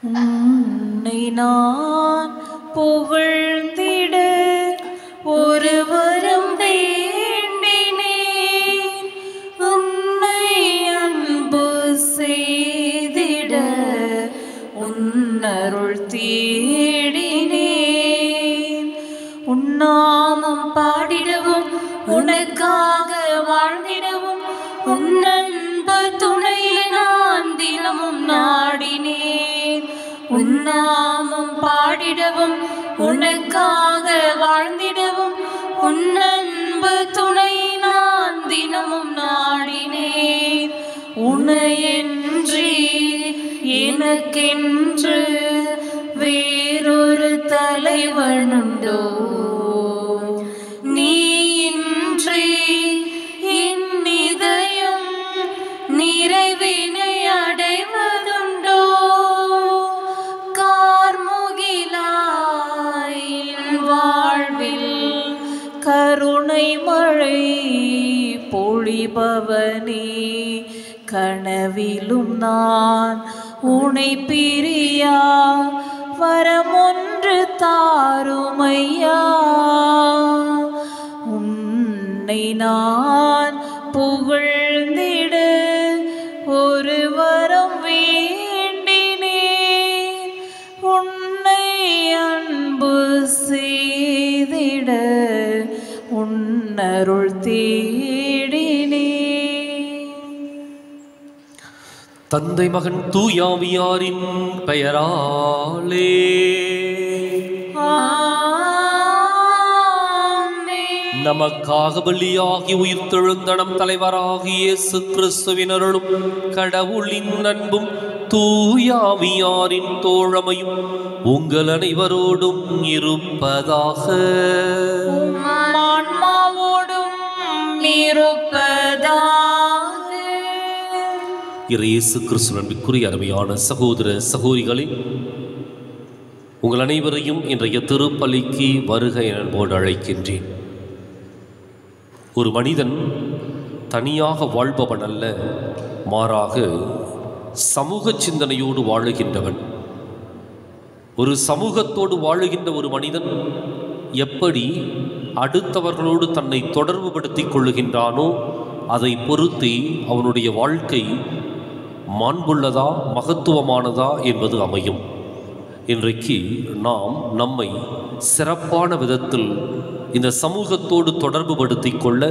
உன்னை நான் புகழ்ந்திட ஒரு வரம் வேண்டினேன். உன்னை அன்பு செய்திட உன்னருள் தேடினேன். உன்னாமம் பாடிடவும் உனக்காக வாழ்ந்திடவும் உன்னன்பு துணையில் நான் தினமும் நாடினேன். உன்னாமம் பாடிடவும் உனக்காக வாழ்ந்திடவும் உன்னன்பு துணை நான் தினமும் நாடினேன். உனையன்றி எனக்கென்று வேறொரு தலைவனுண்டோ? நீ இன்றி என் இதயம் நிறைவினை அடைவதுண்டோ? கார்முகிலாய் என் வாழ்வில் கருணை மழை பொழிபவனே, கனவிலும் நான் உனை பிரியா வரமொன்று தாருமையா. உன்னை நான் புகழ்ந்திட ஒரு வரம் வேண்டினேன். உன்னை அன்பு செய்திட உன்னருள் தேடினேன். தந்தை மகன் தூயாவியாரின் பெயராலே நமக்காக பலியாகி உயிர்த்தெழுந்த நம் தலைவராகிய இயேசு கிறிஸ்துவின் அருளும் கடவுளின் அன்பும் தூயாவியாரின் தோழமையும் உங்கள் அனைவரோடும் இருப்பதாக. ஆன்மாவோடும் இருப்பதாக. இயேசு கிறிஸ்து அன்பிற்குரிய அருமையான சகோதர சகோதரிகளே, உங்கள் அனைவரையும் இன்றைய திருப்பலிக்கு வருக என அன்போடு அழைக்கின்றேன். ஒரு மனிதன் தனியாக வாழ்பவன் அல்ல, மாறாக சமூக சிந்தனையோடு வாழுகின்றவன். ஒரு சமூகத்தோடு வாழுகின்ற ஒரு மனிதன் எப்படி அடுத்தவர்களோடு தன்னை தொடர்புபடுத்திக் கொள்ளுகின்றானோ அதை பொறுத்தே அவனுடைய வாழ்க்கை மாண்புள்ளதா மகத்துவமானதா என்பது அமையும். இன்றைக்கு நாம் நம்மை சிறப்பான விதத்தில் இந்த சமூகத்தோடு தொடர்பு படுத்திக் கொள்ள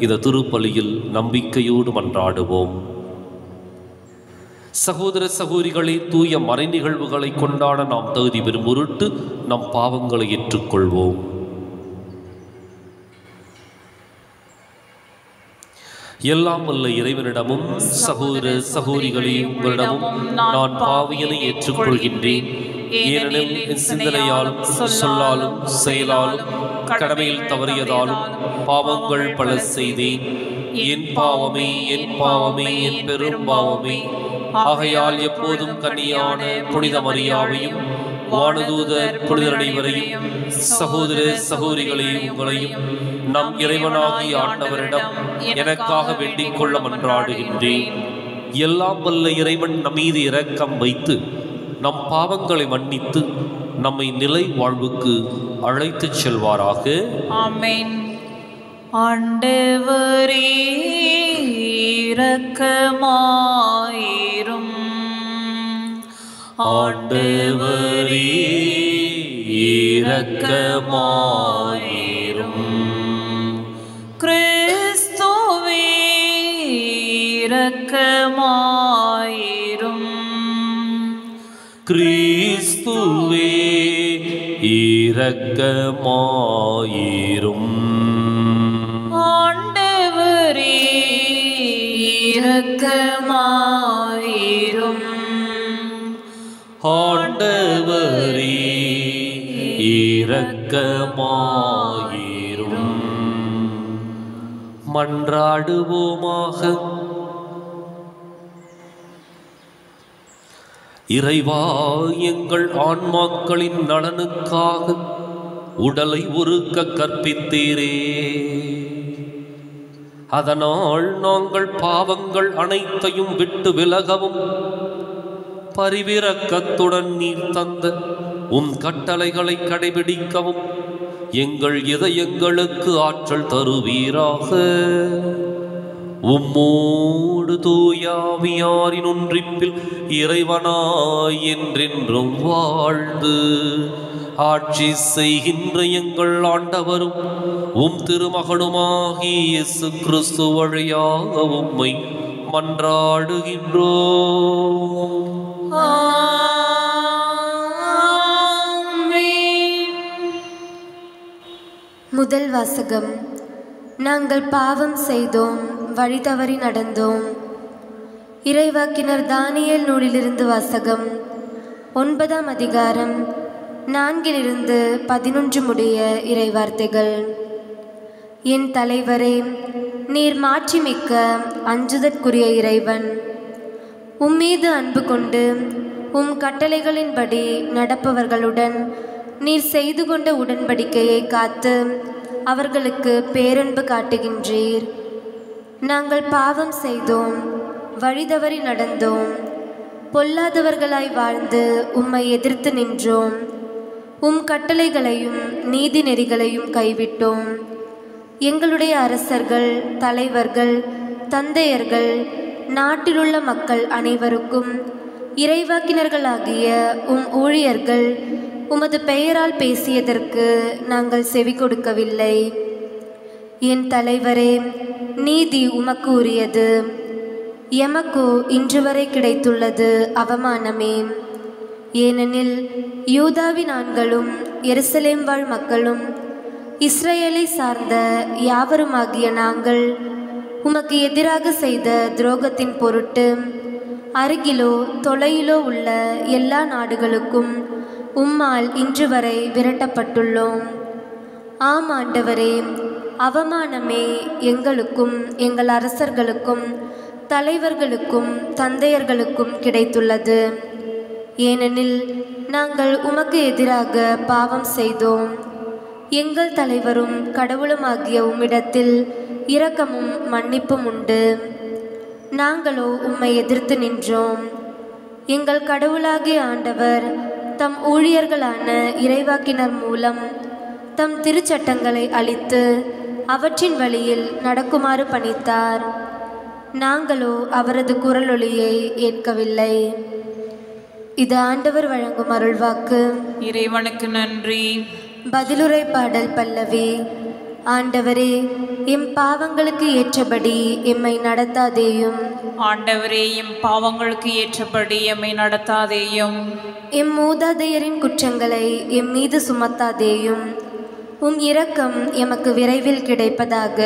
இந்த திருப்பலியில் நம்பிக்கையோடு மன்றாடுவோம். சகோதர சகோதரிகளை, தூய மறை நிகழ்வுகளை கொண்டாட நாம் தகுதி பெறும் பொருட்டு நம் பாவங்களை ஏற்றுக்கொள்வோம். எல்லாம் வல்ல இறைவனிடமும் சகோதர சகோதரிகளே உங்களிடமும் நான் பாவியனை ஏற்றுக்கொள்கின்றேன். ஏனெனில் என் சிந்தனையாலும் சொல்லாலும் செயலாலும் கடமையில் தவறியதாலும் பாவங்கள் பல செய்தேன். என் பாவமே என் பாவமே என் பெரும் பாவமே. ஆகையால் எப்போதும் கன்னியான புனித மரியாவையும் வானதூதர் புனிதர் அனைவரையும் சகோதர சகோதரிகளே உங்களையும் நம் இறைவனாகிய ஆண்டவரிடம் எனக்காக வேண்டிக் கொள்ள மன்றாடுகின்றேன். எல்லாம் வல்ல இறைவன் நம் மீது இரக்கம் வைத்து நம் பாவங்களை மன்னித்து நம்மை நிலை வாழ்வுக்கு அழைத்துச் செல்வாராக. ஆமென். ஆண்டவரே இரக்கமாயிரும். ஆண்டவரே இரக்கமாயிரும். கிறிஸ்துவே இரக்கமாயிரும். கிறிஸ்துவே இரக்கமாயிரும். ஆண்டவரே இரக்கமாயிரும். ஆண்டவரே இரக்கமாயிரும். மன்றாடுவோமாக. இறைவா, எங்கள் ஆன்மாக்களின் நலனுக்காக உடலை உருக்க கற்பித்தீரே. அதனால் நாங்கள் பாவங்கள் அனைத்தையும் விட்டு விலகவும் பரிவிரக்கத்துடன் நீர் தந்த உம் கட்டளைகளை கடைபிடிக்கவும் எங்கள் இதயங்களுக்கு ஆற்றல் தருவீராக. உம்மோடு தூயாவியாரின் ஒன்றிப்பில் இறைவனாய் என்றென்றும் வாழ்ந்து ஆட்சி செய்கின்ற எங்கள் ஆண்டவரும் உம் திருமகனுமாகிய இயேசு கிறிஸ்து வழியாக உம்மை மன்றாடுகின்றோம். முதல் வாசகம். நாங்கள் பாவம் செய்தோம், வழி தவறி நடந்தோம். இறைவாக்கினர் தானியேல் நூலிலிருந்து வாசகம். 9ஆம் அதிகாரம் 4 - 11 முடிய இறைவார்த்தைகள். என் தலைவரே, நீர் மாட்சிமிக்க அஞ்சுதற்குரிய இறைவன். உம்மீது அன்பு கொண்டு உம் கட்டளைகளின்படி நடப்பவர்களுடன் நீர் செய்து கொண்ட உடன்படிக்கையை காத்து அவர்களுக்கு பேரன்பு காட்டுகின்றீர். நாங்கள் பாவம் செய்தோம், வழிதவறி நடந்தோம், பொல்லாதவர்களாய் வாழ்ந்து உம்மை எதிர்த்து நின்றோம். உம் கட்டளைகளையும் நீதி நெறிகளையும் கைவிட்டோம். எங்களுடைய அரசர்கள், தலைவர்கள், தந்தையர்கள், நாட்டிலுள்ள மக்கள் அனைவருக்கும் இறைவாக்கினர்களாகிய உம் ஊழியர்கள் உமது பெயரால் பேசியதற்கு நாங்கள் செவி கொடுக்கவில்லை. என் தலைவரே, நீதி உமக்கு உரியது. எமக்கோ இன்று வரை கிடைத்துள்ளது அவமானமே. ஏனெனில் யூதாவின் ஆண்களும் எருசலேம் வாழ் மக்களும் இஸ்ரேலை சார்ந்த யாவருமாகிய நாங்கள் உமக்கு எதிராக செய்த துரோகத்தின் பொருட்டு அருகிலோ தொலையிலோ உள்ள எல்லா நாடுகளுக்கும் உம்மால் இன்று வரை விரட்டப்பட்டுள்ளோம். ஆம் ஆண்டவரே, அவமானமே எங்களுக்கும் எங்கள் அரசர்களுக்கும் தலைவர்களுக்கும் தந்தையர்களுக்கும் கிடைத்துள்ளது. ஏனெனில் நாங்கள் உமக்கு எதிராக பாவம் செய்தோம். எங்கள் தலைவரும் கடவுளுமாகிய உம்மிடத்தில் இரக்கமும் மன்னிப்பும் உண்டு. நாங்களோ உம்மை எதிர்த்து நின்றோம். எங்கள் கடவுளாகிய ஆண்டவர் தம் ஊழியர்களான இறைவாக்கினர் மூலம் தம் திருச்சட்டங்களை அளித்து அவற்றின் வழியில் நடக்குமாறு பணித்தார். நாங்களோ அவரது குரலொலியை ஏற்கவில்லை. இது ஆண்டவர் வழங்கும் அருள்வாக்கு. இறைவனுக்கு நன்றி. பதிலுரை பாடல் பல்லவி. ஆண்டவரே, எம் பாவங்களுக்கு ஏற்றபடி எம்மை நடத்தாதேயும். ஆண்டவரே, எம் பாவங்களுக்கு ஏற்றபடி எம்மை நடத்தாதேயும். எம் மூதாதையரின் குற்றங்களை எம் மீது சுமத்தாதேயும். உம் இரக்கம் எமக்கு விரைவில் கிடைப்பதாக.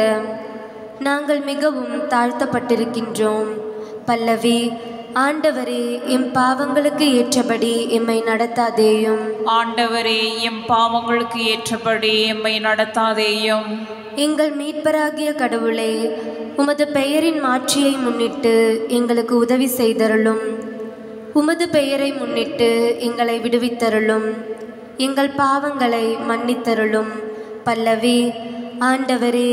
நாங்கள் மிகவும் தாழ்த்தப்பட்டிருக்கின்றோம். பல்லவி. ஆண்டவரே, எம் பாவங்களுக்கு ஏற்றபடி எம்மை நடத்தாதேயும். ஆண்டவரே, எம் பாவங்களுக்கு ஏற்றபடி எம்மை நடத்தாதேயும். எங்கள் மீட்பராகிய கடவுளே, உமது பெயரின் மாட்சியை முன்னிட்டு எங்களுக்கு உதவி செய்தருளும். உமது பெயரை முன்னிட்டு எங்களை விடுவித்தருளும். எங்கள் பாவங்களை மன்னித்தருளும். பல்லவி. ஆண்டவரே,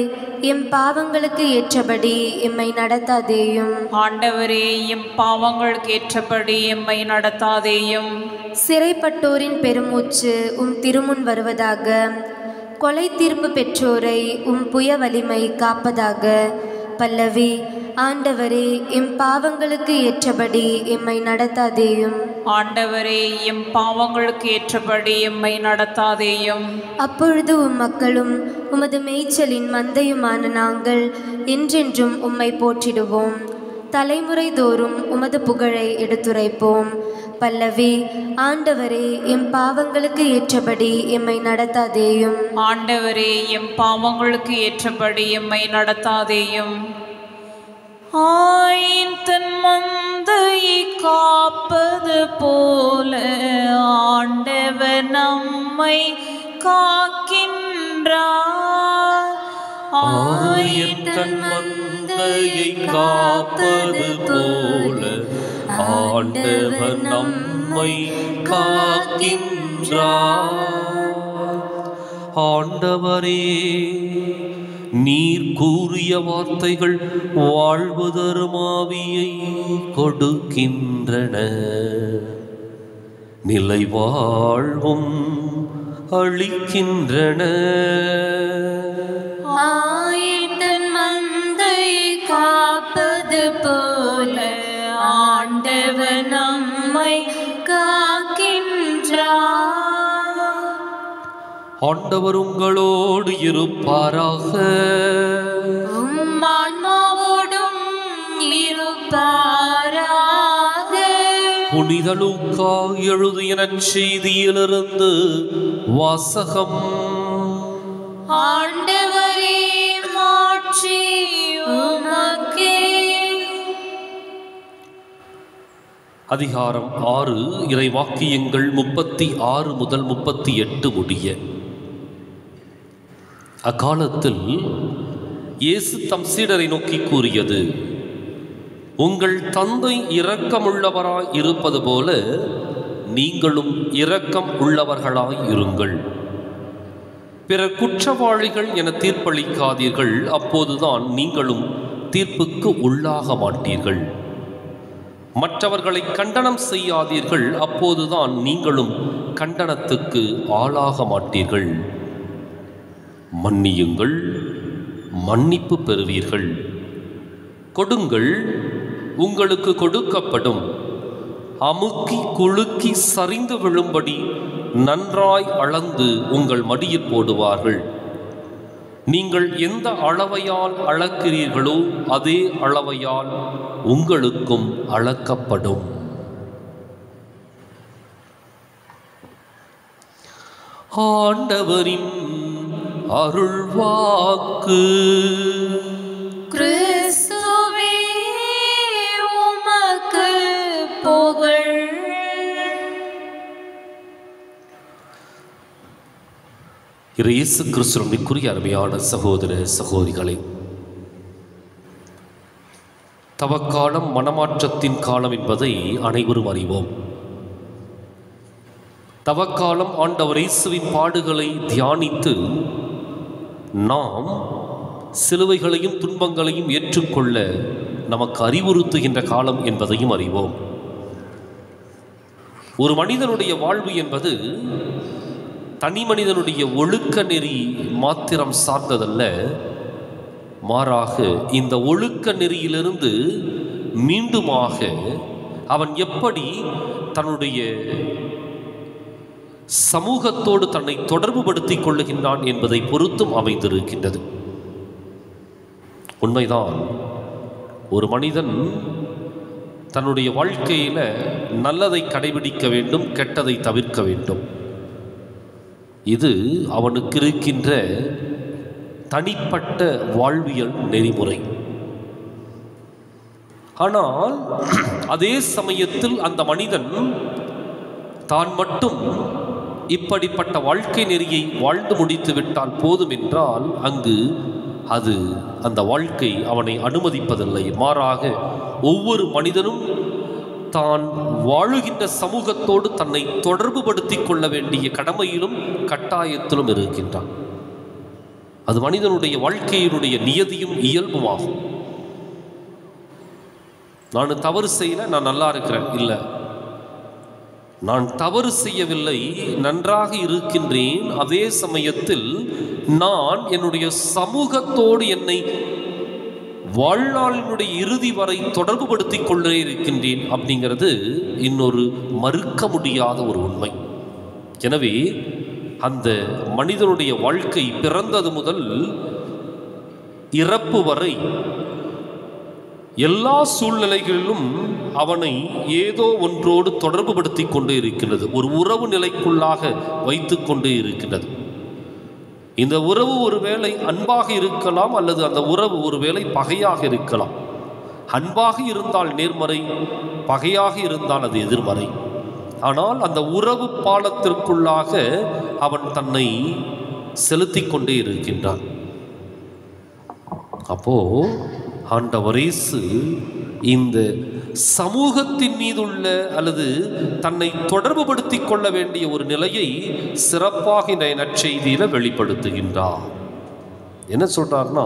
எம் பாவங்களுக்கு ஏற்றபடி எம்மை நடத்தாதேயும். ஆண்டவரே, எம் பாவங்களுக்கு ஏற்றபடி எம்மை நடத்தாதேயும். சிறைப்பட்டோரின் பெருமூச்சு உம் திருமுன் வருவதாக. கொலை தீர்ப்பு பெற்றோரை உம் புய வலிமை காப்பதாக. பல்லவி. ஆண்டவரே, எம் பாவங்களுக்கு ஏற்றபடி எம்மை நடத்தாதேயும். ஆண்டவரே, எம் பாவங்களுக்கு ஏற்றபடி எம்மை நடத்தாதேயும். அப்பொழுது உம் மக்களும் உமது மேய்ச்சலின் மந்தையுமான நாங்கள் என்றென்றும் உம்மை போற்றிடுவோம். தலைமுறை தோறும் உமது புகழை எடுத்துரைப்போம். பல்லவி. ஆண்டவரே, எம் பாவங்களுக்கு ஏற்றபடி எம்மை நடத்தாதேயும். ஆண்டவரே, எம் பாவங்களுக்கு ஏற்றபடி எம்மை நடத்தாதேயும். ஆயின் தன் மந்தையை காப்பது போல ஆண்டவர் நம்மை காக்கின்றார். ஆயின் தன் மந்தையை காப்பது போல ஆண்டவர் நம்மை காக்கின்றார். ஆண்டவரே, நீர் கூறிய வார்த்தைகள் வாழ்வு தரும் ஆவியை கொடுக்கின்றன, நிலை வாழ்வும் அளிக்கின்றன. ஆயிடன் மந்தை காப்பது போல ஆண்டவர் நம்மை காக்கின்றார். ஆண்டவர் உங்களோடு இருப்பாராக. உம் ஆன்மாவோடும் இருப்பாராக. புனித லூக்கா எழுதிய நற்செய்தியிலிருந்து வாசகம். ஆண்டவரே மாட்சி உமக்கே. அதிகாரம் 6, இறைவாக்கியங்கள் 36 முதல் 38 முடிய. அக்காலத்தில் இயேசு தம் சீடரை நோக்கி கூறியது, உங்கள் தந்தை இரக்கமுள்ளவராய் இருப்பது போல நீங்களும் இரக்கம் உள்ளவர்களாய் இருங்கள். பிறர் குற்றவாளிகள் என தீர்ப்பளிக்காதீர்கள், அப்போதுதான் நீங்களும் தீர்ப்புக்கு உள்ளாக மாட்டீர்கள். மற்றவர்களை கண்டனம் செய்யாதீர்கள், அப்போதுதான் நீங்களும் கண்டனத்துக்கு ஆளாக மாட்டீர்கள். மன்னியுங்கள், மன்னிப்பு பெறுவீர்கள். கொடுங்கள், உங்களுக்கு கொடுக்கப்படும். அமுக்கி குலுக்கி சரிந்து விழும்படி நன்றாய் அளந்து உங்கள் மடியில் போடுவார்கள். நீங்கள் எந்த அளவையால் அளக்கிறீர்களோ அதே அளவையால் உங்களுக்கும் அளக்கப்படும். ஆண்டவரின் அருள்வாக்கு. கிறிஸ்துவே உமக்கு புகழ். இயேசு கிறிஸ்துவிற்குரிய அருமையான சகோதர சகோதரிகளே, தவக்காலம் மனமாற்றத்தின் காலம் என்பதை அனைவரும் அறிவோம். தவக்காலம் ஆண்டவர் இயேசுவின் பாடுகளை தியானித்து நாம் சிலுவைகளையும் துன்பங்களையும் ஏற்றுக்கொள்ள நமக்கு அறிவுறுத்துகின்ற காலம் என்பதையும் அறிவோம். ஒரு மனிதனுடைய வாழ்வு என்பது தனி மனிதனுடைய ஒழுக்க நெறி மாத்திரம் சார்ந்ததல்ல, மாறாக இந்த ஒழுக்க நெறியிலிருந்து மீண்டுமாக அவன் எப்படி தன்னுடைய சமூகத்தோடு தன்னை தொடர்புபடுத்திக் கொள்ளுகின்றான் என்பதை பொறுத்தும் அமைந்திருக்கின்றது. உண்மைதான், ஒரு மனிதன் தன்னுடைய வாழ்க்கையில நல்லதை கடைபிடிக்க வேண்டும், கெட்டதை தவிர்க்க வேண்டும். இது அவனுக்கு இருக்கின்ற தனிப்பட்ட வாழ்வியல் நெறிமுறை. ஆனால் அதே சமயத்தில் அந்த மனிதன் தான் மட்டும் இப்படிப்பட்ட வாழ்க்கை நெறியை வாழ்ந்து முடித்து விட்டால் போதும் என்றால் அங்கு அந்த வாழ்க்கை அவனை அனுமதிப்பதில்லை. மாறாக ஒவ்வொரு மனிதனும் தான் வாழுகின்ற சமூகத்தோடு தன்னை தொடர்புபடுத்திக் கொள்ள வேண்டிய கடமையிலும் கட்டாயத்திலும் இருக்கின்றான். அது மனிதனுடைய வாழ்க்கையினுடைய நியதியும் இயல்புமாகும். நான் தவறு செய்யல, நான் நல்லா இருக்கிறேன், இல்லை, நான் தவறு செய்யவில்லை, நன்றாக இருக்கின்றேன். அதே சமயத்தில் நான் என்னுடைய சமூகத்தோடு என்னை வாழ்நாளினுடைய இறுதி வரை தொடர்புபடுத்திக் கொண்டே இருக்கின்றேன் அப்படிங்கிறது இன்னொரு மறுக்க முடியாத ஒரு உண்மை. எனவே அந்த மனிதனுடைய வாழ்க்கை பிறந்தது முதல் இறப்பு வரை எல்லா சூழ்நிலைகளிலும் அவனை ஏதோ ஒன்றோடு தொடர்புபடுத்தி கொண்டே இருக்கின்றது, ஒரு உறவு நிலைக்குள்ளாக வைத்து கொண்டே இருக்கின்றது. இந்த உறவு ஒருவேளை அன்பாக இருக்கலாம், அல்லது அந்த உறவு ஒருவேளை பகையாக இருக்கலாம். அன்பாக இருந்தால் நேர்மறை, பகையாக இருந்தால் அது எதிர்மறை. ஆனால் அந்த உறவு பாலத்திற்குள்ளாக அவன் தன்னை செலுத்தி கொண்டே இருக்கின்றான். அப்போ ஆண்டவர் இயேசு இந்த சமூகத்தின் மீதுள்ள அல்லது தன்னை தொடர்புபடுத்திக் கொள்ள வேண்டிய ஒரு நிலையை சிறப்பாக இந்த நற்செய்தியில வெளிப்படுத்துகின்றார். என்ன சொல்றாருன்னா,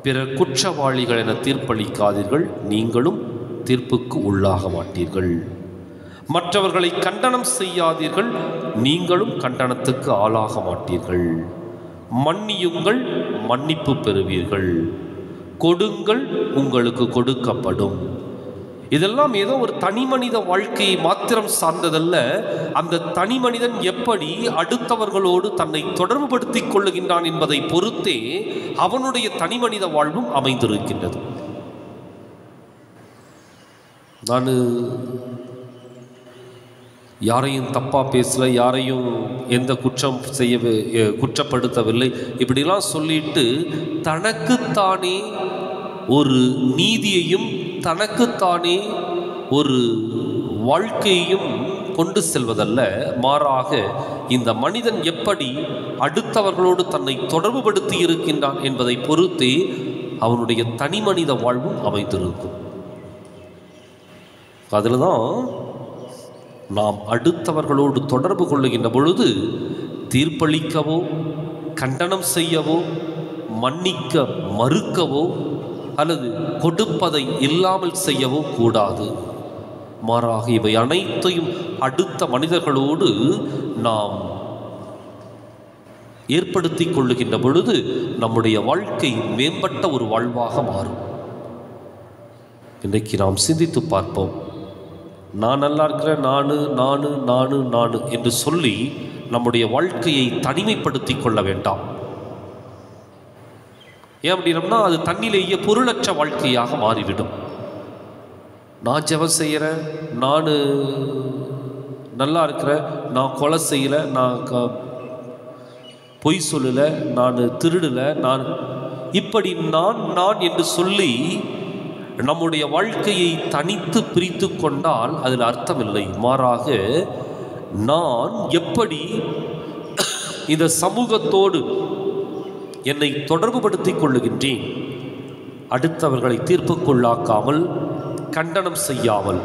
பிறர் குற்றவாளிகள் என தீர்ப்பளிக்காதீர்கள், நீங்களும் தீர்ப்புக்கு உள்ளாக மாட்டீர்கள். மற்றவர்களை கண்டனம் செய்யாதீர்கள், நீங்களும் கண்டனத்துக்கு ஆளாக மாட்டீர்கள். மன்னியுங்கள், மன்னிப்பு பெறுவீர்கள். கொடுங்கள், உங்களுக்கு கொடுக்கப்படும். இதெல்லாம் ஏதோ ஒரு தனி மனித வாழ்க்கையை மாத்திரம் சார்ந்ததல்ல. அந்த தனி மனிதன் எப்படி அடுத்தவர்களோடு தன்னை தொடர்புபடுத்திக் கொள்ளுகின்றான் என்பதை பொறுத்தே அவனுடைய தனி மனித வாழ்வும் அமைந்திருக்கின்றது. நான் யாரையும் தப்பாக பேசல, யாரையும் எந்த குற்றப்படுத்தவில்லை, இப்படிலாம் சொல்லிட்டு தனக்குத்தானே ஒரு நீதியையும் தனக்குத்தானே ஒரு வாழ்க்கையையும் கொண்டு செல்வதல்ல. மாறாக இந்த மனிதன் எப்படி அடுத்தவர்களோடு தன்னை தொடர்புபடுத்தி இருக்கின்றான் என்பதை பொறுத்தே அவனுடைய தனி மனித வாழ்வும் அமைந்திருக்கும். அதில் தான் நாம் அடுத்தவர்களோடு தொடர்பு கொள்ளுகின்ற பொழுது தீர்ப்பளிக்கவோ, கண்டனம் செய்யவோ, மன்னிக்க மறுக்கவோ அல்லது கொடுப்பதை இல்லாமல் செய்யவோ கூடாது. மாறாக இவை அனைத்தையும் அடுத்த மனிதர்களோடு நாம் ஏற்படுத்தி கொள்ளுகின்ற பொழுது நம்முடைய வாழ்க்கை மேம்பட்ட ஒரு வாழ்வாக மாறும். இன்றைக்கு நாம் சிந்தித்து பார்ப்போம். நான் நல்லா இருக்கிறேன், நானு என்று சொல்லி நம்முடைய வாழ்க்கையை தனிமைப்படுத்தி கொள்ள வேண்டாம். ஏன் அப்படின்னா அது தன்னிலேயே பொருளற்ற வாழ்க்கையாக மாறிவிடும். நான் ஜெபம் செய்கிறேன், நான் நல்லா இருக்கிறேன், நான் கொலை செய்யலை, நான் பொய் சொல்லலை, நான் திருடலை, நான் இப்படி நான் என்று சொல்லி நம்முடைய வாழ்க்கையை தனித்து பிரித்து கொண்டால் அதில் அர்த்தமில்லை. மாறாக நான் எப்படி இந்த சமூகத்தோடு என்னை தொடர்புபடுத்திக் கொள்ளுகின்றேன், அடுத்தவர்களை தீர்ப்புக்குள்ளாக்காமல், கண்டனம் செய்யாமல்,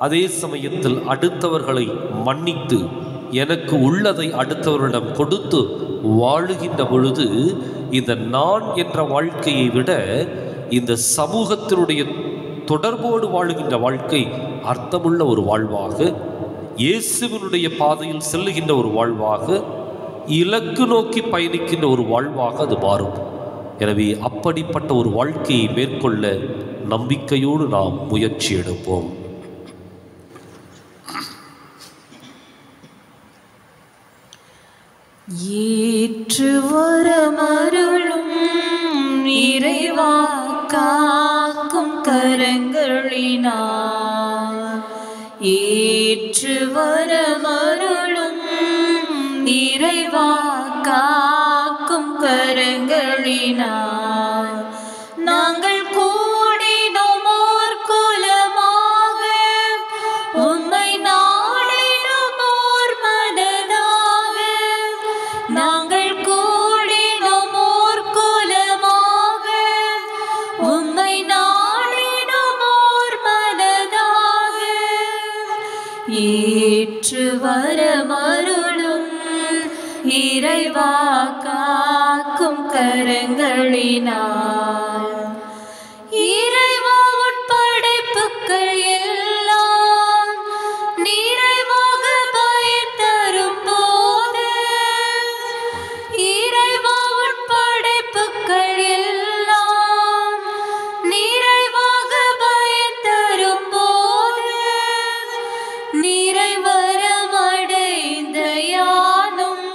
அதே சமயத்தில் அடுத்தவர்களை மன்னித்து எனக்கு உள்ளதை அடுத்தவர்களிடம் கொடுத்து வாழுகின்ற பொழுது இந்த நான் என்ற வாழ்க்கையை விட இந்த சமூகத்தினுடைய தொடர்போடு வாழுகின்ற வாழ்க்கை அர்த்தமுள்ள ஒரு வாழ்வாக, இயேசுவினுடைய பாதையில் செல்லுகின்ற ஒரு வாழ்வாக, இலக்கு நோக்கி பயணிக்கின்ற ஒரு வாழ்வாக அது மாறும். எனவே அப்படிப்பட்ட ஒரு வாழ்க்கையை மேற்கொள்ள நம்பிக்கையோடு நாம் முயற்சி எடுப்போம். ஏற்று வரமருளும் இறைவா காக்கும் கரங்களினார், ஏற்று வரமருளும் இறைவா காக்கும் கரங்களினார், நாங்கள் கூடினோமோர் குலமாக, உம்மை நாடினோமோர் மனதாக, நாங்கள் கூடினோமோர் குலமாக, உம்மை நாடினோமோர் மனதாக, ஏற்று வரமருளும் இறைவா காக்கும் கரங்களினார், இறைவா உன் படைப்புக்கள் எல்லாம் நிறைவாக பயன் தரும் போது, இறைவா உன் படைப்புக்கள் எல்லாம் நிறைவாக பயன் தரும் போது, நிறைவரமடைந்த யானும்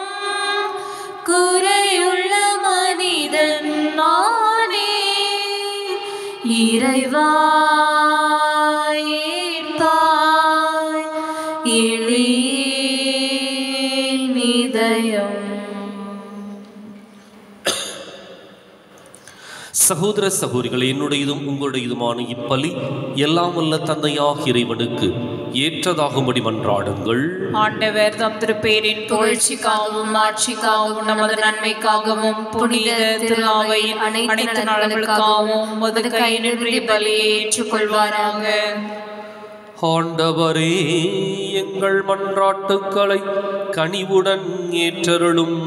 குறையுள்ள மனிதன் நானே, இறைவா ஏற்பாய் எளியேன் இதயம். சகோதர சகோதரிகள், என்னுடையதும் உங்களுடையதுமான இப்பலி எல்லாம் வல்ல தந்தையாக இறைவனுக்கு ஏற்றதாகும்படி மன்றாடுங்கள். ஆண்டவர் தம் திருப்பேரின் புகழ்ச்சிக்காகவும் ஆட்சிக்காகவும் நமது நன்மைக்காகவும் புனித திருநாவையின் அனைத்து நலன்களுக்காகவும் உமது கையினுடைய பலியை ஏற்றுக்கொள்வாராக. ஆண்டவரே, எங்கள் மன்றாட்டுக்களை கனிவுடன் ஏற்றருளும்.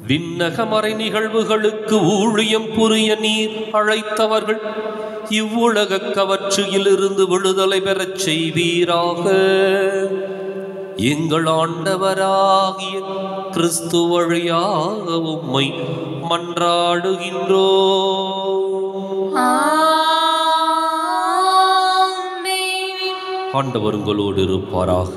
விண்ணக மறை நிகழ்வுகளுக்கு ஊழியம் புரிய நீர் அழைத்தவர்கள் இவ்வுலக கவர்ச்சியிலிருந்து விடுதலை பெறச் செய்வீராக. எங்கள் ஆண்டவராகிய கிறிஸ்து வழியாக உம்மை மன்றாடுகின்றோம். ஆண்டவர் உங்களோடு இருப்பாராக.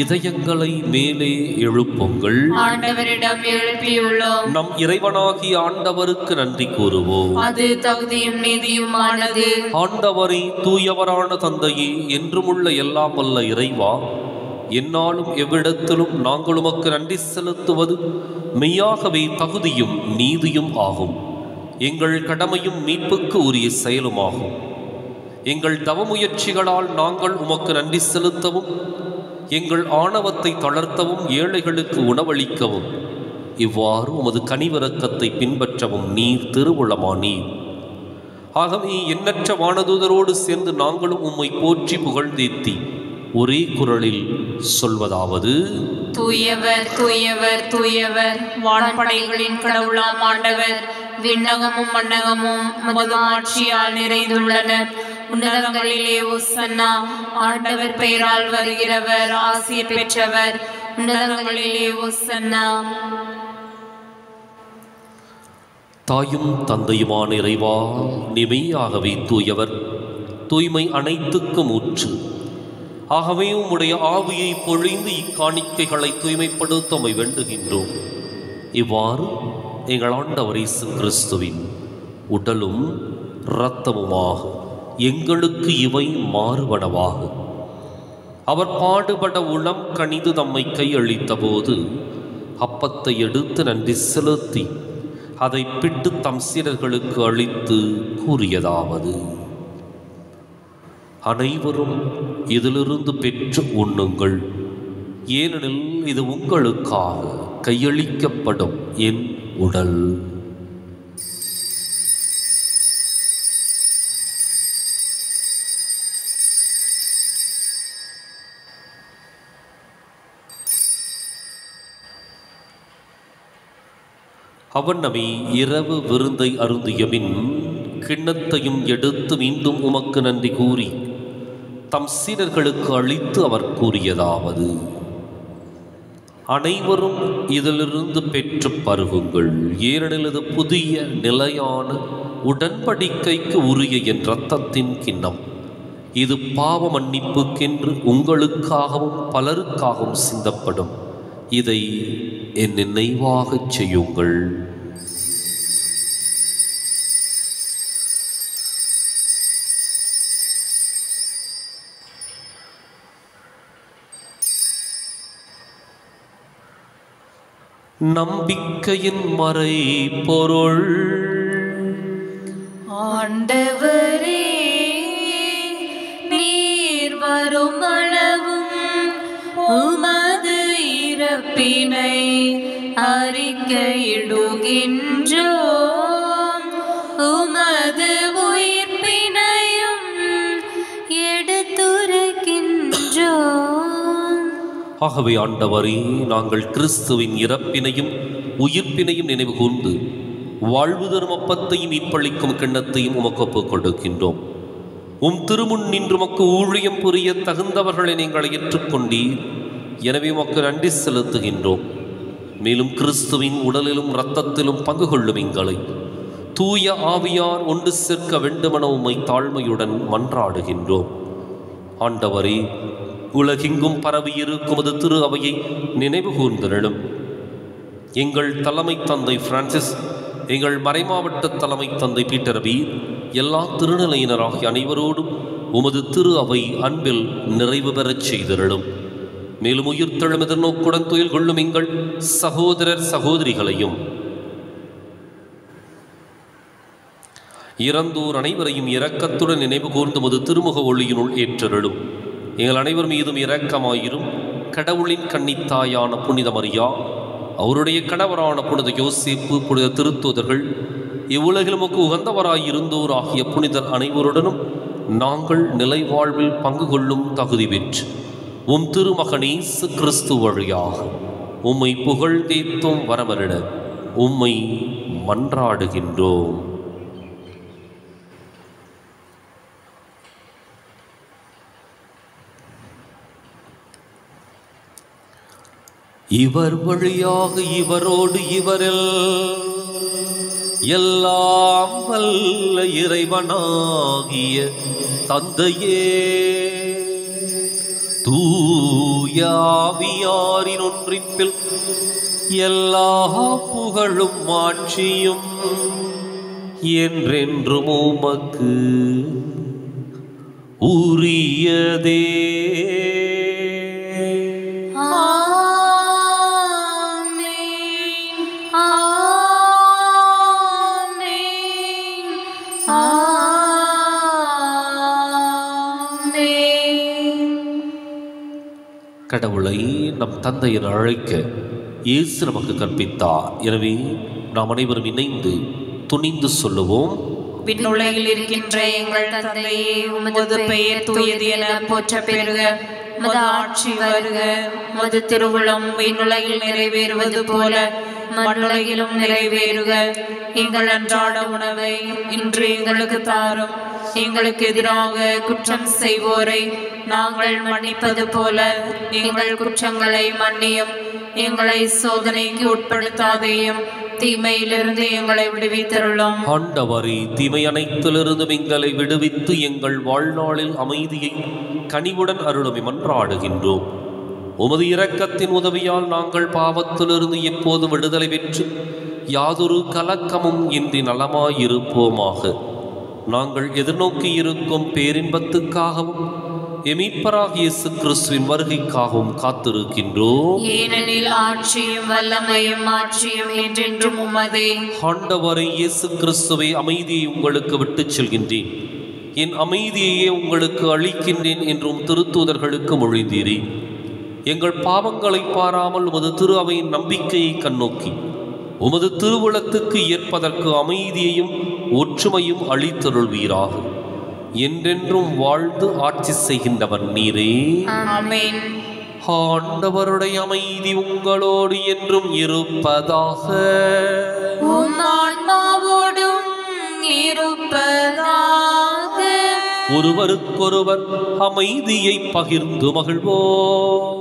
இதயங்களை மேலே எழுப்புங்கள். ஆண்டவரிடம் எழுப்பியுள்ளோம். நம் இறைவனாகிய ஆண்டவருக்கு நன்றி கூறுவோம். அது தகுதியும் நீதியுமானது. ஆண்டவரே, தூயவரான தந்தையே, என்றுமுள்ள எல்லாம் வல்ல இறைவா, என்னாலும் எவ்விடத்திலும் நாங்கள் உமக்கு நன்றி செலுத்துவது மெய்யாகவே தகுதியும் நீதியும் ஆகும். எங்கள் கடமையும் மீட்புக்கு உரிய செயலுமாகும். எங்கள் தவமுயற்சிகளால் நாங்கள் உமக்கு நன்றி செலுத்தவும், எங்கள் ஆணவத்தை தளர்த்தவும், ஏழைகளுக்கு உணவளிக்கவும், இவ்வாறு உமது கனிவிரக்கத்தை பின்பற்றவும் நீர் திருவுளமானீர். ஆகவே எண்ணற்ற வானதூதரோடு சேர்ந்து நாங்களும் உம்மை போற்றி புகழ்ந்தேத்தி ஒரே குரலில் சொல்வதாவது: தூயவர் தூயவர் தூயவர், வான்படைகளின் கடவுளாம் ஆண்டவர். விண்ணகமும் மண்ணகமும் உமது ஆட்சியால் நிறைந்துள்ளன. உன்னதங்களிலே ஓசன்னா. ஆண்டவர் பெயரால் வருகிறவர் ஆசீர் பெற்றவர். உன்னதங்களிலே ஓசன்னா. தாயும் தந்தையுமான இறைவா, நிமையாகவே தூயவர், தூய்மை அனைத்துக்கும் ஊற்று. ஆகவே உம்முடைய ஆவியை பொழிந்து இக்காணிக்கைகளை தூய்மைப்படுத்த உம்மை வேண்டுகின்றோம். இவ்வாறு எங்கள் ஆண்டவர் இயேசு கிறிஸ்துவின் உடலும் இரத்தமுமாக எங்களுக்கு இவை மாறுபடவாக. அவர் பாடுபட உளம் கனிந்து தம்மை கையளித்த போது அப்பத்தை எடுத்து நன்றி செலுத்தி அதை பிட்டு தம் சீடர்களுக்கு அளித்து கூறியதாவது: அனைவரும் இதிலிருந்து பெற்று உண்ணுங்கள், ஏனெனில் இது உங்களுக்காக கையளிக்கப்படும் என் உடல். அவனமே இரவு விருந்தை அருந்தியபின் கிண்ணத்தையும் எடுத்து மீண்டும் உமக்கு நன்றி கூறி தம் சீடர்களுக்கு அளித்து அவர் கூறியதாவது: அனைவரும் இதிலிருந்து பெற்று பருகுங்கள், ஏனெனில் இது புதிய நிலையான உடன்படிக்கைக்கு உரிய என் இரத்தத்தின் கிண்ணம். இது பாவ மன்னிப்புக்கென்று உங்களுக்காகவும் பலருக்காகவும் சிந்தப்படும். இதை என் நினைவாகச் செய்யுங்கள். நம்பிக்கையின் மறை பொருள். ஆண்டவரே, நீர் வரும் அளவும் உமது இறப்பினை அறிக்கையிடுகின்றோம், உமது உயிர்ப்பினையும் எடுத்துரைக்கின்றோம். ஆகவே ஆண்டவரே, நாங்கள் கிறிஸ்துவின் இறப்பினையும் உயிர்ப்பினையும் நினைவு கூர்ந்து வாழ்வு தரும் அப்பத்தையும் மீட்பளிக்கும் கிண்ணத்தையும் உமக்கு ஒப்புக் கொடுக்கின்றோம். உம் திருமுன் நின்று உமக்கு ஊழியம் புரிய தகுந்தவர்களை நீங்கள் ஏற்றுக்கொண்டீர். எனவே உமக்கு நன்றி செலுத்துகின்றோம். மேலும் கிறிஸ்துவின் உடலிலும் இரத்தத்திலும் பங்கு கொள்ளும் எங்களை தூய ஆவியார் ஒன்று சேர்க்க வேண்டுமென உம்மை தாழ்மையுடன் மன்றாடுகின்றோம். ஆண்டவரே, உலகெங்கும் பரவி இருக்கும் அது திரு அவையை நினைவு கூர்ந்தருளும். எங்கள் தலைமை தந்தை பிரான்சிஸ், எங்கள் மறைமாவட்ட தலைமை தந்தை பீட்டர் பி, எல்லா திருநிலையினராகிய அனைவரோடும் உமது திரு அவை அன்பில் நிறைவு பெறச் செய்தருளும். மேலும் உயிர்த்தெழும் எதிர்நோக்குடன் துயில் கொள்ளும் எங்கள் சகோதரர் சகோதரிகளையும் இறந்தோர் அனைவரையும் இரக்கத்துடன் நினைவு கூர்ந்து உமது திருமுக ஒளியினுள் ஏற்றருளும். எங்கள் அனைவர் மீதும் இரக்கமாயிரும். கடவுளின் கன்னித்தாயான புனித மரியா, அவருடைய கணவரான புனித யோசேப்பு, புனித திருத்தூதர்கள், இவ்வுலகில் உமக்கு உகந்தவராயிருந்தோர் ஆகிய புனிதர் அனைவருடனும் நாங்கள் நிலை வாழ்வில் பங்கு கொள்ளும் தகுதி பெற்று உம் திருமகன் இயேசு கிறிஸ்து வழியாக உம்மை புகழ்ந்தேத்தும் வரமருட உம்மை மன்றாடுகின்றோம். இவர் வழியாக இவரோடு இவரில் எல்லாம் வல்ல இறைவனாகிய தந்தையே, தூய ஆவியாரின் ஒன்றிப்பில் எல்லா புகழும் ஆட்சியும் என்றென்றும் உமக்கு உரியதே. கடவுளை நம் தந்தை என அழைக்க இயேசு நமக்கு கற்பித்தார். எனவே நாம் அனைவரும் இணைந்து துணிந்து சொல்லுவோம். விண்ணுலகில் இருக்கின்ற எங்கள் தந்தையே, உமது பெயர் தூயது என போற்ற பெறுக. உமது ஆட்சி வருக. உமது திருவுளம் விண்ணுலகில் நிறைவேறுவது போல மண்ணுலகிலும் நிறைவேறுக. எங்கள் அன்றாட உணவை இன்று எங்களுக்கு தாரும். எங்களுக்கு எதிராக குற்றம் செய்வோரை நாங்கள் மன்னிப்பது போல எங்கள் குற்றங்களை மன்னியும். எங்களை சோதனைக்கு உட்படுத்தாதேயும், தீமையிலிருந்து எங்களை விடுவித்தருளும். ஆண்டவரே, தீமை அனைத்திலிருந்தும் எங்களை விடுவித்து எங்கள் வாழ்நாளில் அமைதியை கனிவுடன் அருளும் மன்றாடுகின்றோம். உமது இரக்கத்தின் உதவியால் நாங்கள் பாவத்திலிருந்து எப்போதும் விடுதலை பெற்று யாதொரு கலக்கமும் இன்றி நலமாயிருப்போமாக. நாங்கள் எதிர்நோக்கி இருக்கும் பேரின்பத்துக்காகவும் எமீட்பராகிய இயேசு கிறிஸ்துவின் வருகைக்காகவும் காத்திருக்கின்றோம். ஏனெனில் ஆட்சியும் வல்லமையும் ஆட்சியும் என்றென்றும் உமதே. ஆண்டவரை இயேசு கிறிஸ்துவை அமைதியை உங்களுக்கு விட்டுச் செல்கின்றேன், என் அமைதியையே உங்களுக்கு அளிக்கின்றேன் என்றும் திருத்தூதர்களுக்கு மொழிந்தீரே. எங்கள் பாவங்களை பாராமல் உமது திரு அவையின் நம்பிக்கையை கண்ணோக்கி உமது திருவுளத்துக்கு ஏற்பதற்கு அமைதியையும் ஒற்றுமையும் அளித்தருள்வீராக. என்றென்றும் வாழ்ந்து ஆட்சி செய்கின்றவர் நீரே. ஆமென். ஆண்டவருடைய அமைதி உங்களோடு என்றும் இருப்பதாக. உம் ஆன்மாவோடும் இருப்பதாக. ஒருவருக்கொருவர் அமைதியை பகிர்ந்து மகிழ்வோம்.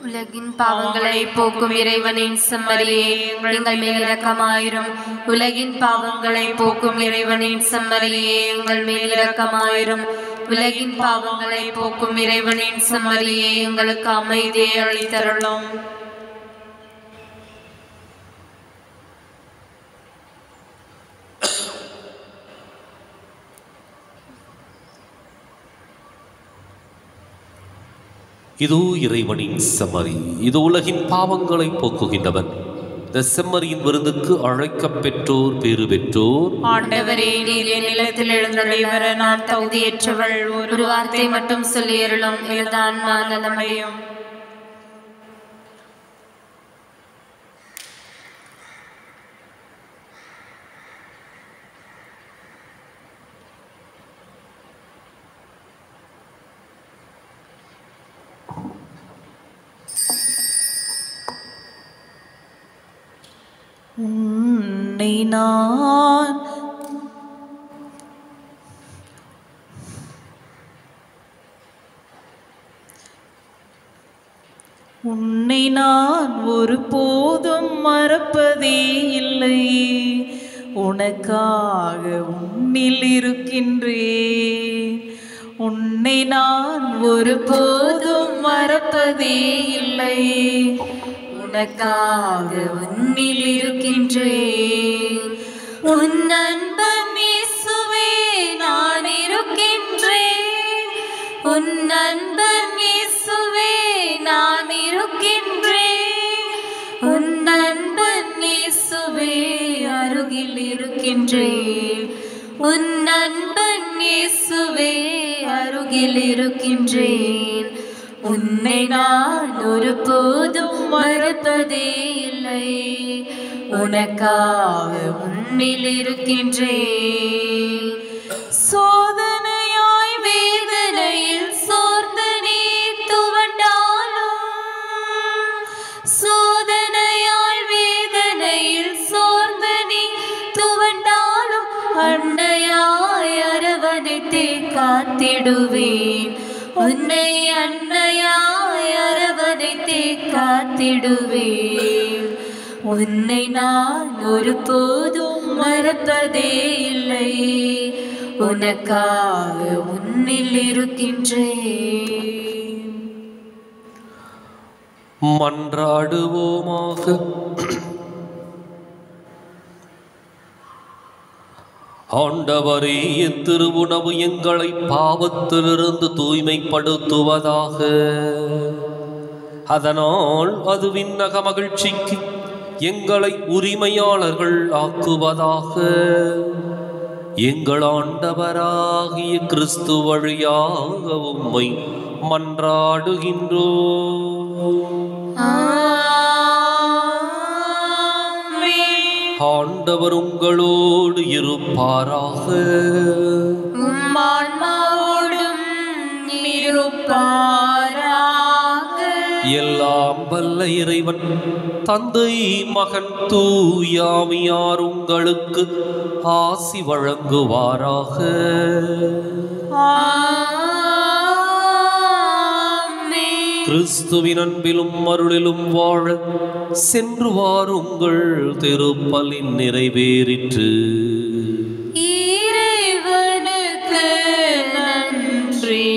உலகின் பாவங்களை போக்கும் இறைவனின் செம்மறியே, எங்கள் மேல் இரக்கமாயிரும். உலகின் பாவங்களை போக்கும் இறைவனின் செம்மறியே, எங்கள் மேல் இரக்கமாயிரும். உலகின் பாவங்களை போக்கும் இறைவனின் செம்மறியே, எங்களுக்கு அமைதியை அளித்தருளும். இதோ இறைவனின் செம்மறி, இது உலகின் பாவங்களை போக்குகின்றவன். இந்த செம்மறியின் விருந்துக்கு அழைக்கப் பெற்றோர் பேறு பெற்றோர். ஆண்டவரே, நீர் என் நிலத்தில் எழுந்தருளி வர நான் தகுதியற்றவள். ஒரு வார்த்தை மட்டும் சொல்லி அருளும், எனது ஆன்மா நலமடையும். உன்னை நான் ஒருபோதும் மறப்பதே இல்லை. உனக்காக உன்னில் இருக்கின்றேன். உன்னை நான் ஒருபோதும் மறப்பதே இல்லை. உனக்காக உன்னில் இருக்கின்றேன். உன் அன்பன் இயேசுவே நான் இருக்கின்றேன். உன் அன்பன் இயேசுவே நான் இருக்கின்றேன். உன் அன்பன் இயேசுவே அருகில் இருக்கின்றேன். உன் அன்பன் இயேசுவே அருகில் இருக்கின்றேன். உன்னை நான் ஒருபோதும் மறப்பதே இல்லை. உனக்காக உன்னில் இருக்கின்றேன். சோதனையாய் வேதனையில் சோர்ந்து நீ துவண்டாலும் காத்திடுவேன், உன்னை அன்னையாய் அரவணைத்தே காத்திடுவேன். உன்னை நான் ஒருபோதும் மறப்பதே இல்லை, உனக்காக உன்னில் இருக்கின்றேன். மன்றாடுவோமாக. ஆண்டவரே, திருவுணவு எங்களை பாவத்திலிருந்து தூய்மைப்படுத்துவதாக, அதனால் அது விண்ணக மகிழ்ச்சிக்கு எங்களை உரிமையாளர்கள் ஆக்குவதாக. எங்கள் ஆண்டவராகிய கிறிஸ்து வழியாக உம்மை மன்றாடுகின்றோம். ஆண்டவர் உங்களோடு இருப்பாராக. உம்மான்மாவோடும் இருப்பாராக. எல்லாம் வல்ல இறைவன் தந்தை, மகன், தூயாவியார் உங்களுக்கு ஆசி வழங்குவாராக. கிறிஸ்துவின் அன்பிலும் அருளிலும் வாழ சென்று வாருங்கள். திருப்பலின் நிறைவேறிற்று. இறைவனுக்கு நன்றி.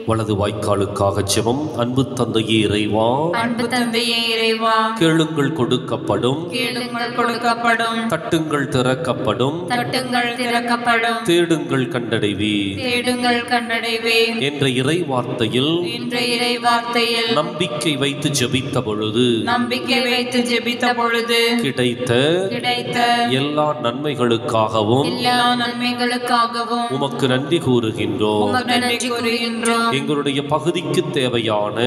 வலது வாய்க்காலுக்காக ஜெபம். அன்பு தந்தையே இறைவா, அன்பு தந்தையே இறைவா, கேளுங்கள் கொடுக்கப்படும், கேளுங்கள் கொடுக்கப்படும், தட்டுங்கள் திறக்கப்படும், தட்டுங்கள் திறக்கப்படும், தேடுங்கள் கண்டடைவீர் தேடுங்கள் கண்டடைவேன் என்ற இறை வார்த்தையில் என்ற இறை வார்த்தையில் நம்பிக்கை வைத்து ஜெபித்த பொழுது நம்பிக்கை வைத்து ஜெபித்த பொழுது கிடைத்த எல்லா நன்மைகளுக்காகவும் எல்லா நன்மைகளுக்காகவும் உமக்கு நன்றி கூறுகின்றோம். உமக்கு நன்றி கூறுகின்றோம். எங்களுடைய பகுதிக்கு தேவையான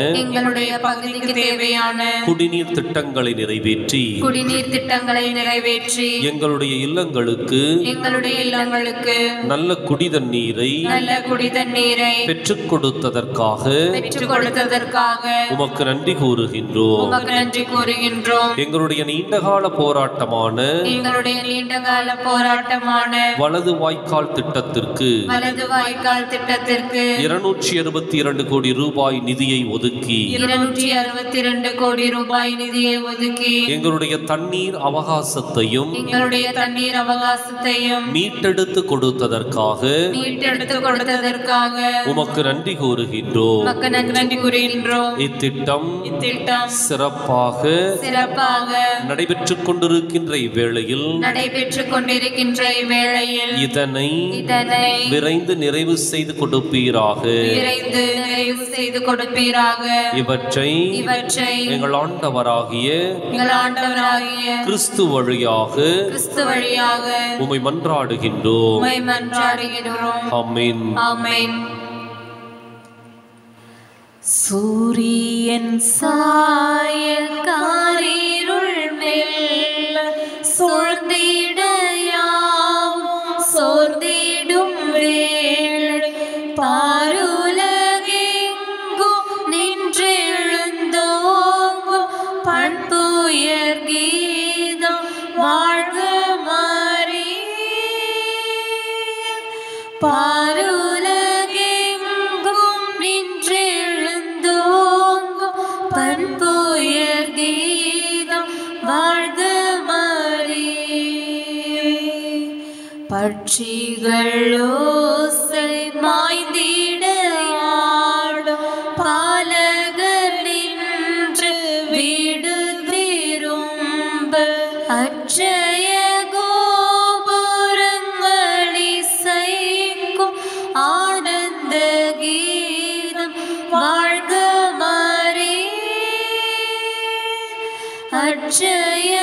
குடிநீர் திட்டங்களை நிறைவேற்றி எங்களுடைய இல்லங்களுக்கு நல்ல குடிதண்ணீரை பெற்றுக் கொடுத்ததற்காக உமக்கு நன்றி கூறுகின்றோம். எங்களுடைய நீண்டகால போராட்டமான வலது வாய்க்கால் திட்டத்திற்கு 262 கோடி ரூபாய் நிதியை ஒதுக்கி எங்களுடைய தண்ணீர் அவகாசத்தையும் மீட்டெடுத்து கொடுத்ததற்காக உமக்கு நன்றி கூறுகின்றோம். இத்திட்டம் சிறப்பாக நடைபெற்றுக் கொண்டிருக்கின்ற இவ்வேளையில் இதனை விரைந்து நிறைவு செய்து கொடுப்பீராக. இவற்றை எங்கள் ஆண்டவராகிய கிறிஸ்து வழியாக உம்மை மன்றாடுகின்றோம். ஆமென். சூரியன் சாய காரிருள் மெல்ல சோர்ந்திடையாவும் சோர்ந்திடும் வேளை பாருலகெங்கும் நின்றெழுந்தோங்கும் பண்புயர் கீதம் வாழ்க மாறி. பாருலகெங்கும் நின்றெழுந்தோங்கும் பண்புயர் கீதம் வாழ்க மாறி. பட்சிகள் ஓசை மாய்ந்திடையாடும் பாலகர் நின்று வீடு திரும்ப அச்சய கோபுரங்களி சைக்கும் ஆனந்த கீதம் வாழ்க மாறி. அச்சய